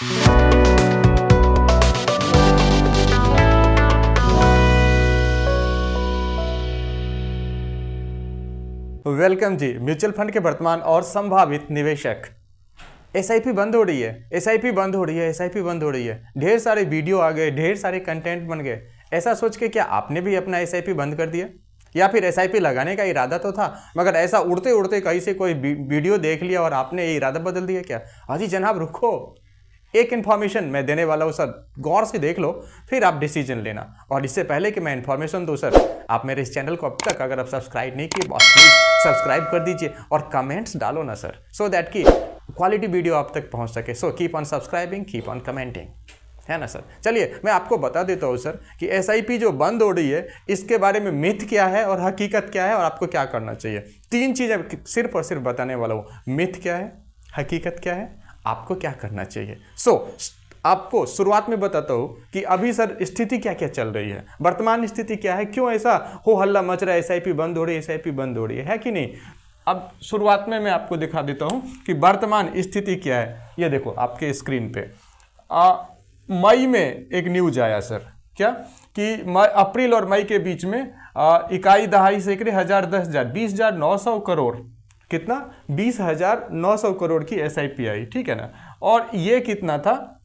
Welcome जी। Mutual fund के वर्तमान और संभावित निवेशक। एसआईपी बंद हो रही है, एसआईपी बंद हो रही है, एसआईपी बंद हो रही है। ढेर सारे वीडियो आ गए, ढेर सारे कंटेंट बन गए। ऐसा सोच के क्या आपने भी अपना एसआईपी बंद कर दिया? या फिर एसआईपी लगाने का इरादा तो था, मगर ऐसा उड़ते उड़ते कहीं से कोई वीडियो देख लिया और आपने ये इरादा बदल दिया क्या? हाजी जनाब रुको, एक इन्फॉर्मेशन मैं देने वाला हूँ सर, गौर से देख लो, फिर आप डिसीजन लेना। और इससे पहले कि मैं इन्फॉर्मेशन दूँ सर, आप मेरे इस चैनल को अब तक अगर आप सब्सक्राइब नहीं किए, प्लीज सब्सक्राइब कर दीजिए और कमेंट्स डालो ना सर, सो दैट कि क्वालिटी वीडियो आप तक पहुँच सके। So keep on subscribing, keep on commenting, है ना सर। चलिए मैं आपको बता देता हूँ सर कि एसआईपी जो बंद हो रही है इसके बारे में मिथ क्या है और हकीकत क्या है और आपको क्या करना चाहिए। तीन चीज़ें सिर्फ और सिर्फ बताने वाला हूँ। मिथ क्या है, हकीकत क्या है, आपको क्या करना चाहिए। आपको शुरुआत में बताता हूँ कि अभी सर स्थिति क्या क्या चल रही है, वर्तमान स्थिति क्या है, क्यों ऐसा हो हल्ला मच रहा है, एसआईपी बंद हो रही है, एसआईपी बंद हो रही है कि नहीं। अब शुरुआत में मैं आपको दिखा देता हूँ कि वर्तमान स्थिति क्या है। ये देखो आपके स्क्रीन पे मई में एक न्यूज आया सर, क्या कि अप्रैल और मई के बीच में इकाई दहाई सैकड़े हजार 10,000 20,900 करोड़, कितना 20,900 करोड़ की एसआईपी आई, ठीक है ना। और ये कितना था,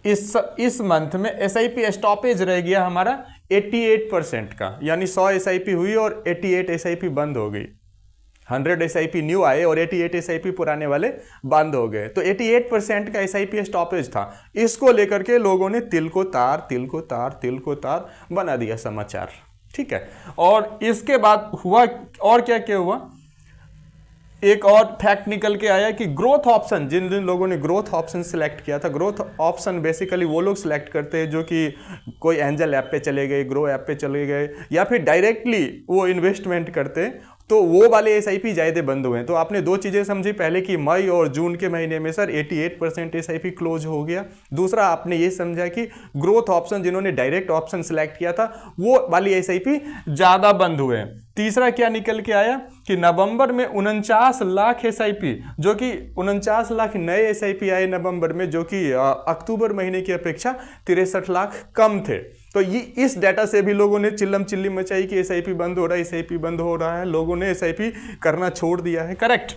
इस मंथ में एसआईपी स्टॉपेज रह गया हमारा 88% का, यानी 100 एसआईपी हुई और 88 एसआईपी बंद हो गई। 100 एसआईपी न्यू आए और 88 एसआईपी पुराने वाले बंद हो गए। तो 88% का एसआईपी स्टॉपेज था। इसको लेकर के लोगों ने तिल को तार बना दिया समाचार, ठीक है। और इसके बाद हुआ और क्या क्या हुआ, एक और फैक्ट निकल के आया कि ग्रोथ ऑप्शन, जिन जिन लोगों ने ग्रोथ ऑप्शन सिलेक्ट किया था, ग्रोथ ऑप्शन बेसिकली वो लोग सिलेक्ट करते हैं जो कि कोई एंजल ऐप पे चले गए, ग्रो ऐप पे चले गए, या फिर डायरेक्टली वो इन्वेस्टमेंट करते, तो वो वाले एसआईपी ज़्यादा बंद हुए हैं। तो आपने दो चीज़ें समझी, पहले कि मई और जून के महीने में सर 88% एसआईपी क्लोज हो गया। दूसरा आपने ये समझा कि ग्रोथ ऑप्शन, जिन्होंने डायरेक्ट ऑप्शन सेलेक्ट किया था, वो वाली एसआईपी ज़्यादा बंद हुए हैं। तीसरा क्या निकल के आया कि नवंबर में 49 लाख एसआईपी, जो कि 49 लाख नए एसआईपी आए नवंबर में, जो कि अक्टूबर महीने की अपेक्षा 63 लाख कम थे। तो ये इस डाटा से भी लोगों ने चिल्लम चिल्ली मचाई कि एसआईपी बंद हो रहा है, एसआईपी बंद हो रहा है, लोगों ने एसआईपी करना छोड़ दिया है, करेक्ट।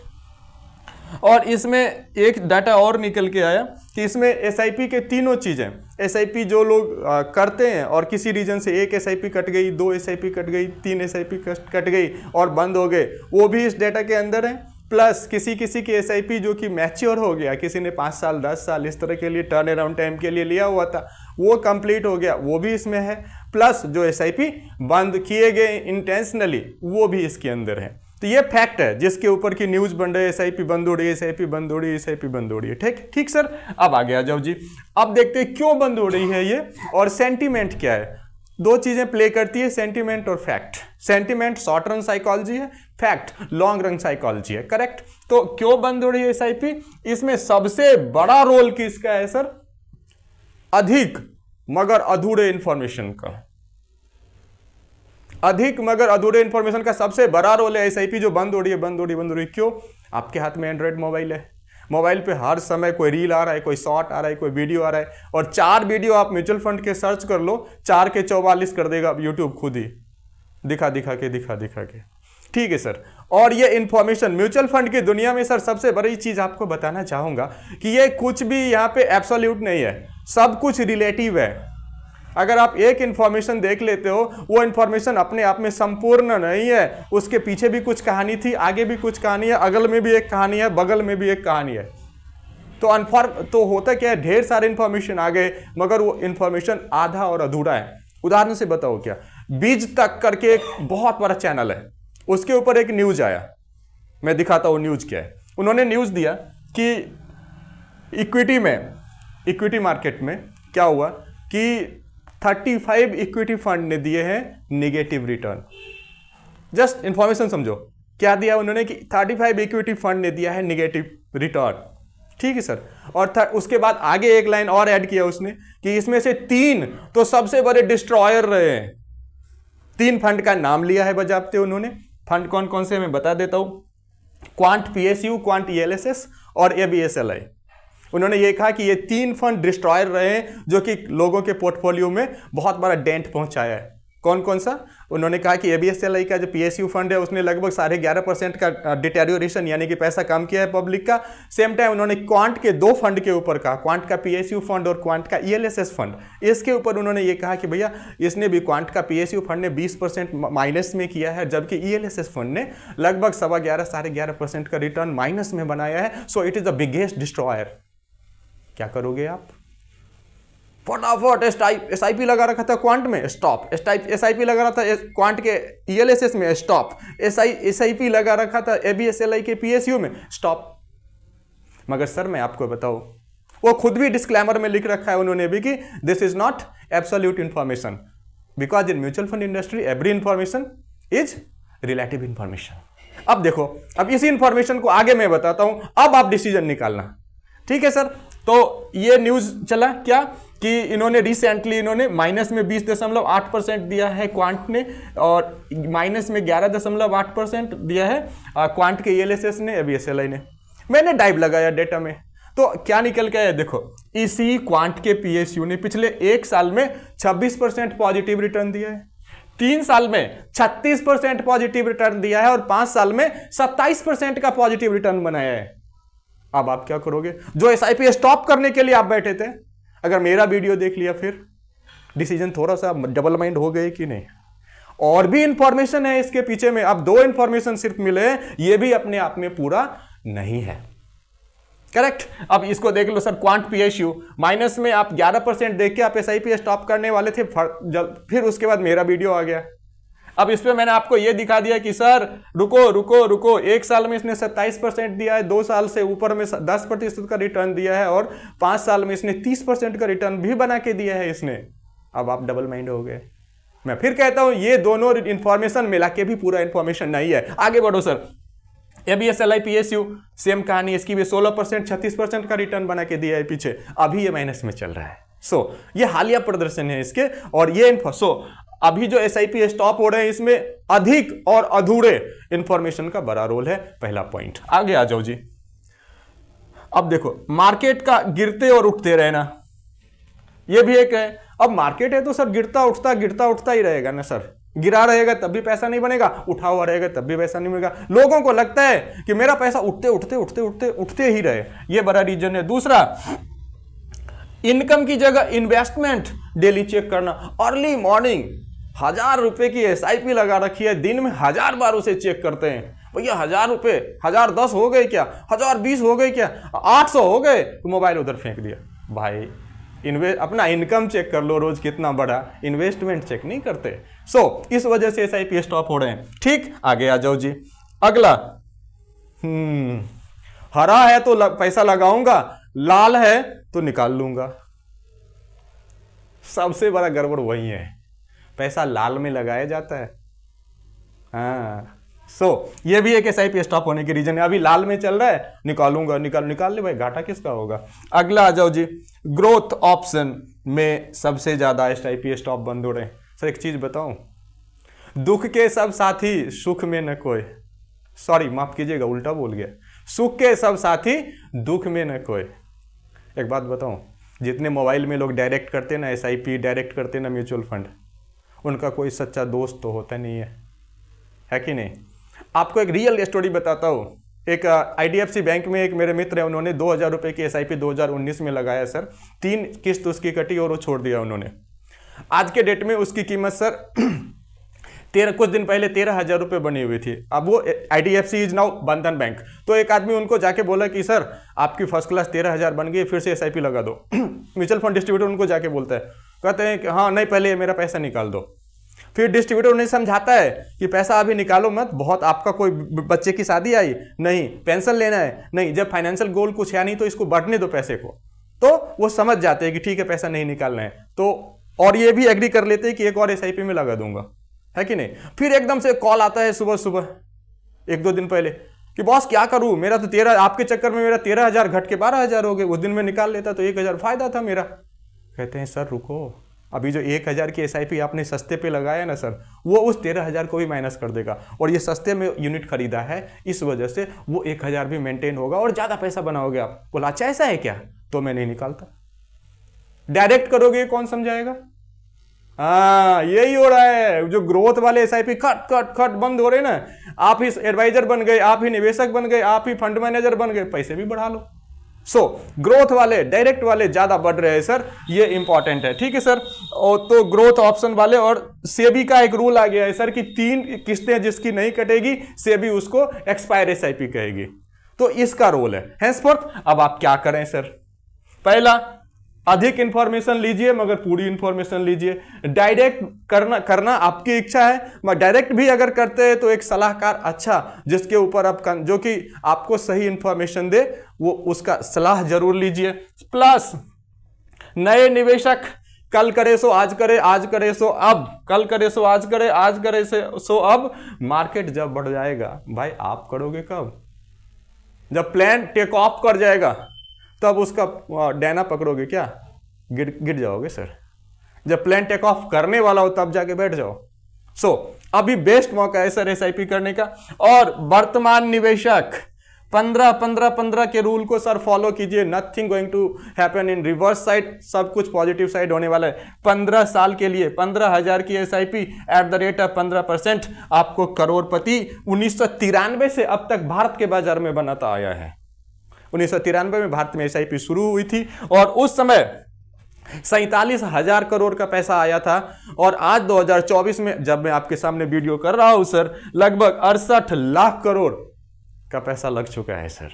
और इसमें एक डाटा और निकल के आया कि इसमें एसआईपी के तीनों चीज़ें, एसआईपी जो लोग करते हैं और किसी रीजन से एक एसआईपी कट गई, 2 एसआईपी कट गई, 3 एसआईपी कट गई और बंद हो गए, वो भी इस डाटा के अंदर है। प्लस किसी किसी की एसआईपी जो कि मैच्योर हो गया, किसी ने 5 साल 10 साल इस तरह के लिए टर्न अराउंड टाइम के लिए लिया हुआ था, वो कंप्लीट हो गया, वो भी इसमें है। प्लस जो एसआईपी बंद किए गए इंटेंशनली, वो भी इसके अंदर है। तो ये फैक्ट है जिसके ऊपर की न्यूज बन रही है, एसआईपी बंद हो रही है, एसआईपी बंद हो रही है, एसआईपी बंद हो रही है, ठीक ठीक सर। अब आगे आ जाओ जी, अब देखते हैं क्यों बंद हो रही है ये और सेंटीमेंट क्या है। दो चीजें प्ले करती है, सेंटीमेंट और fact. Sentiment short run psychology है, फैक्ट लॉन्ग रन साइकोलॉजी है, करेक्ट। तो क्यों बंद हो रही है एसआईपी, इसमें सबसे बड़ा रोल किसका है सर? अधिक मगर अधूरे इंफॉर्मेशन का। अधिक मगर अधूरे इंफॉर्मेशन का सबसे बड़ा रोल है एसआईपी जो बंद हो रही है, बंद हो रही है। क्यों? आपके हाथ में एंड्रॉइड मोबाइल है, मोबाइल पे हर समय कोई रील आ रहा है, कोई शॉर्ट आ रहा है, कोई वीडियो आ रहा है, और 4 वीडियो आप म्यूचुअल फंड के सर्च कर लो, 4 के 44 कर देगा यूट्यूब खुद ही, दिखा के। ठीक है सर। और ये इंफॉर्मेशन म्यूचुअल फंड की दुनिया में सर सबसे बड़ी चीज आपको बताना चाहूंगा कि ये कुछ भी यहाँ पे एब्सोल्यूट नहीं है, सब कुछ रिलेटिव है। अगर आप एक इंफॉर्मेशन देख लेते हो, वो इंफॉर्मेशन अपने आप में संपूर्ण नहीं है, उसके पीछे भी कुछ कहानी थी, आगे भी कुछ कहानी है, अगल में भी एक कहानी है, बगल में भी एक कहानी है। तो होता क्या है, ढेर सारे इंफॉर्मेशन आ गए मगर वो इंफॉर्मेशन आधा और अधूरा है। उदाहरण से बताओ, क्या बीज तक करके एक बहुत बड़ा चैनल है, उसके ऊपर एक न्यूज आया, मैं दिखाता हूँ न्यूज क्या है। उन्होंने न्यूज दिया कि इक्विटी मार्केट में क्या हुआ कि 35 इक्विटी फंड ने दिए हैं नेगेटिव रिटर्न। जस्ट इंफॉर्मेशन समझो, क्या दिया उन्होंने कि 35 इक्विटी फंड ने दिया है नेगेटिव रिटर्न, ठीक है सर। और उसके बाद आगे एक लाइन और ऐड किया उसने कि इसमें से 3 तो सबसे बड़े डिस्ट्रॉयर रहे हैं। 3 फंड का नाम लिया है बजाबते उन्होंने। फंड कौन कौन से मैं बता देता हूं, क्वांट PSU, क्वांट ELSS और ABSLI। उन्होंने ये कहा कि ये 3 फंड डिस्ट्रॉयर रहे हैं जो कि लोगों के पोर्टफोलियो में बहुत बड़ा डेंट पहुंचाया है। कौन कौन सा? उन्होंने कहा कि ABSLI का जो PSU फंड है उसने लगभग 11.5% का डिटेरियोरेशन यानी कि पैसा कम किया है पब्लिक का। सेम टाइम उन्होंने क्वांट के 2 फंड के ऊपर कहा, क्वांट का PSU फंड और क्वांट का ELSS फंड, इसके ऊपर उन्होंने ये कहा कि भैया इसने भी, क्वांट का PSU फंड ने 20% माइनस में किया है, जबकि ELSS फंड ने लगभग 11.5% का रिटर्न माइनस में बनाया है। So it is the biggest destroyer. क्या करोगे आप? फटाफट SIP लगा रखा था क्वांट में, स्टॉप। SIP लगा रहा था क्वांट के ELSS में, स्टॉप। SIP लगा रखा था ABSLI के PSU में, स्टॉप। मगर सर मैं आपको बताऊं, वो खुद भी डिस्क्लेमर में लिख रखा है उन्होंने भी कि this is not absolute information, because in mutual fund industry every information is relative information. अब देखो, अब इसी इंफॉर्मेशन को आगे मैं बताता हूं, अब आप डिसीजन निकालना। ठीक है सर, तो ये न्यूज चला क्या कि इन्होंने रिसेंटली माइनस में 20.8% दिया है क्वांट ने, और माइनस में 11.8% दिया है क्वांट के ELSS ने, ABSLI ने। मैंने डाइव लगाया डेटा में, तो क्या निकल के आया देखो, इसी क्वांट के PSU ने पिछले 1 साल में 26% पॉजिटिव रिटर्न दिया है, 3 साल में 36% पॉजिटिव रिटर्न दिया है, और 5 साल में 27% का पॉजिटिव रिटर्न बनाया है। अब आप क्या करोगे? जो SIP स्टॉप करने के लिए आप बैठे थे, अगर मेरा वीडियो देख लिया, फिर डिसीजन थोड़ा सा डबल माइंड हो गए कि नहीं? और भी इंफॉर्मेशन है इसके पीछे में। अब 2 इंफॉर्मेशन सिर्फ मिले, ये भी अपने आप में पूरा नहीं है। करेक्ट। अब इसको देख लो सर, क्वांट PSU माइनस में आप 11% देख के आप SIP स्टॉप करने वाले थे, फिर उसके बाद मेरा वीडियो आ गया। अब इस पे मैंने आपको ये दिखा दिया कि सर रुको रुको रुको, 1 साल में इसने 27% दिया है, 2 साल से ऊपर में 10% का रिटर्न दिया है, और 5 साल में इसने 30% का रिटर्न भी बना के दिया है इसने। अब आप डबल माइंड हो गए। मैं फिर कहता हूं, ये दोनों इंफॉर्मेशन मिला के भी पूरा इंफॉर्मेशन नहीं है। आगे बढ़ो सर, ABSLI PSU सेम कहानी, इसकी भी 16% 36% का रिटर्न बना के दिया है पीछे, अभी ये माइनस में चल रहा है। सो ये हालिया प्रदर्शन है इसके, और ये अभी जो SIP स्टॉप हो रहे हैं इसमें अधिक और अधूरे इंफॉर्मेशन का बड़ा रोल है, पहला पॉइंट। आगे आ जाओ जी। अब देखो, मार्केट का गिरते और उठते रहना, यह भी एक है। अब मार्केट है तो सर गिरता उठता ही रहेगा ना सर। गिरा रहेगा तब भी पैसा नहीं बनेगा, उठा हुआ रहेगा तब भी पैसा नहीं बनेगा। लोगों को लगता है कि मेरा पैसा उठते ही रहे, यह बड़ा रीजन है। दूसरा, इनकम की जगह इन्वेस्टमेंट डेली चेक करना। अर्ली मॉर्निंग 1000 रुपए की SIP लगा रखी है, दिन में 1000 बार उसे चेक करते हैं। भैया 1000 रुपए, 1010 हो गए क्या, 1020 हो गए क्या, 800 हो गए, तो मोबाइल उधर फेंक दिया। भाई अपना इनकम चेक कर लो रोज कितना बड़ा, इन्वेस्टमेंट चेक नहीं करते। इस वजह से SIP स्टॉप हो रहे हैं। ठीक, आगे आ जाओ जी। अगला, हरा है तो पैसा लगाऊंगा, लाल है तो निकाल लूंगा। सबसे बड़ा गड़बड़ वही है, पैसा लाल में लगाया जाता है। हाँ, ये भी एक SIP स्टॉप होने की रीजन है। अभी लाल में चल रहा है, निकालूंगा, निकाल ले भाई, घाटा किसका होगा। अगला आ जाओ जी, ग्रोथ ऑप्शन में सबसे ज्यादा SIP स्टॉप बंद हो रहे हैं। सर एक चीज बताऊं, दुख के सब साथी सुख में न कोई, सॉरी माफ कीजिएगा उल्टा बोल गया, सुख के सब साथी दुख में न कोई। एक बात बताऊं, जितने मोबाइल में लोग डायरेक्ट करते ना SIP, डायरेक्ट करते ना म्यूचुअल फंड, उनका कोई सच्चा दोस्त तो होता नहीं है कि नहीं। आपको एक रियल स्टोरी बताता हूँ। एक IDFC बैंक में एक मेरे मित्र है, उन्होंने 2000 रुपये की SIP 2019 में लगाया सर, 3 किस्त उसकी कटी और वो छोड़ दिया उन्होंने। आज के डेट में उसकी कीमत सर कुछ दिन पहले 13,000 रुपये बनी हुई थी। अब वो IDFC इज नाउ बंधन बैंक। तो एक आदमी उनको जाके बोला कि सर आपकी फर्स्ट क्लास 13,000 बन गई, फिर से SIP लगा दो। म्यूचुअल फंड डिस्ट्रीब्यूटर उनको जाके बोलता है, कहते हैं कि हाँ नहीं पहले मेरा पैसा निकाल दो। फिर डिस्ट्रीब्यूटर उन्हें समझाता है कि पैसा अभी निकालो मत, बहुत आपका कोई बच्चे की शादी आई नहीं, पेंशन लेना है नहीं, जब फाइनेंशियल गोल कुछ है नहीं तो इसको बढ़ने दो पैसे को। तो वो समझ जाते हैं कि ठीक है पैसा नहीं निकालना है, तो और ये भी एग्री कर लेते हैं कि एक और SIP में लगा दूंगा, है कि नहीं। फिर एकदम से कॉल आता है सुबह सुबह 1-2 दिन पहले कि बॉस क्या करूं, मेरा तो 13, आपके चक्कर में मेरा 13,000 घट के 12,000 हो गए, उस दिन में निकाल लेता तो 1,000 फायदा था मेरा। कहते हैं सर रुको, अभी जो 1,000 की SIP आपने सस्ते पे लगाया ना सर, वो उस 13,000 को भी माइनस कर देगा, और ये सस्ते में यूनिट खरीदा है, इस वजह से वो 1,000 भी मेंटेन होगा और ज़्यादा पैसा बनाओगे आप। बोला अच्छा ऐसा है क्या, तो मैं नहीं निकालता। डायरेक्ट करोगे कौन समझाएगा? हाँ, यही हो रहा है। जो ग्रोथ वाले एसआईपी खट खट खट बंद हो रहे ना, आप ही एडवाइजर बन गए, आप ही निवेशक बन गए, आप ही फंड मैनेजर बन गए, पैसे भी बढ़ा लो। ग्रोथ वाले, डायरेक्ट वाले ज्यादा बढ़ रहे हैं सर, ये इंपॉर्टेंट है। ठीक है सर। और तो ग्रोथ ऑप्शन वाले, और सेबी का एक रूल आ गया है सर कि 3 किस्तें जिसकी नहीं कटेगी सेबी उसको एक्सपायर एसआईपी कहेगी। तो इसका रोल है हेंसफोर्थ। अब आप क्या करें सर? पहला, अधिक इंफॉर्मेशन लीजिए मगर पूरी इंफॉर्मेशन लीजिए। डायरेक्ट करना आपकी इच्छा है, मगर डायरेक्ट भी अगर करते हैं तो एक सलाहकार अच्छा, जिसके ऊपर आप जो कि आपको सही इंफॉर्मेशन दे, वो उसका सलाह जरूर लीजिए। प्लस नए निवेशक कल करे सो आज करे, आज करे सो अब, कल करे सो आज करे, आज करे सो अब। मार्केट जब बढ़ जाएगा भाई, आप करोगे कब? जब प्लान टेक ऑफ कर जाएगा तब उसका डैना पकड़ोगे क्या? गिर जाओगे सर। जब प्लान टेक ऑफ करने वाला हो तब जाके बैठ जाओ। अभी बेस्ट मौका है सर एसआईपी करने का। और वर्तमान निवेशक 15-15-15 के रूल को सर फॉलो कीजिए। Nothing going to happen in reverse side, सब कुछ पॉजिटिव साइड होने वाला है। 15 साल के लिए 15,000 की SIP at the rate of 15%, आपको करोड़पति 1993 से अब तक भारत के बाजार में बनाता आया है। 1993 में भारत में एसआईपी शुरू हुई थी और उस समय 47,000 करोड़ का पैसा आया था। और आज 2024 में जब मैं आपके सामने वीडियो कर रहा हूं सर, लगभग 68 लाख करोड़ का पैसा लग चुका है सर।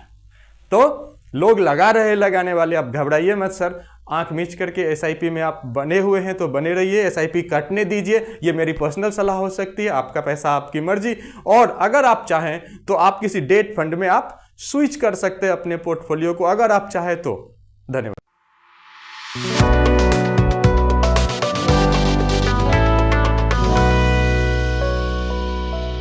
तो लोग लगा रहे, लगाने वाले, आप घबराइए मत सर। आंख मीच करके एसआईपी में आप बने हुए हैं तो बने रहिए, एसआईपी कटने दीजिए। ये मेरी पर्सनल सलाह हो सकती है, आपका पैसा आपकी मर्जी। और अगर आप चाहें तो आप किसी डेट फंड में आप स्विच कर सकते हैं अपने पोर्टफोलियो को, अगर आप चाहें तो। धन्यवाद।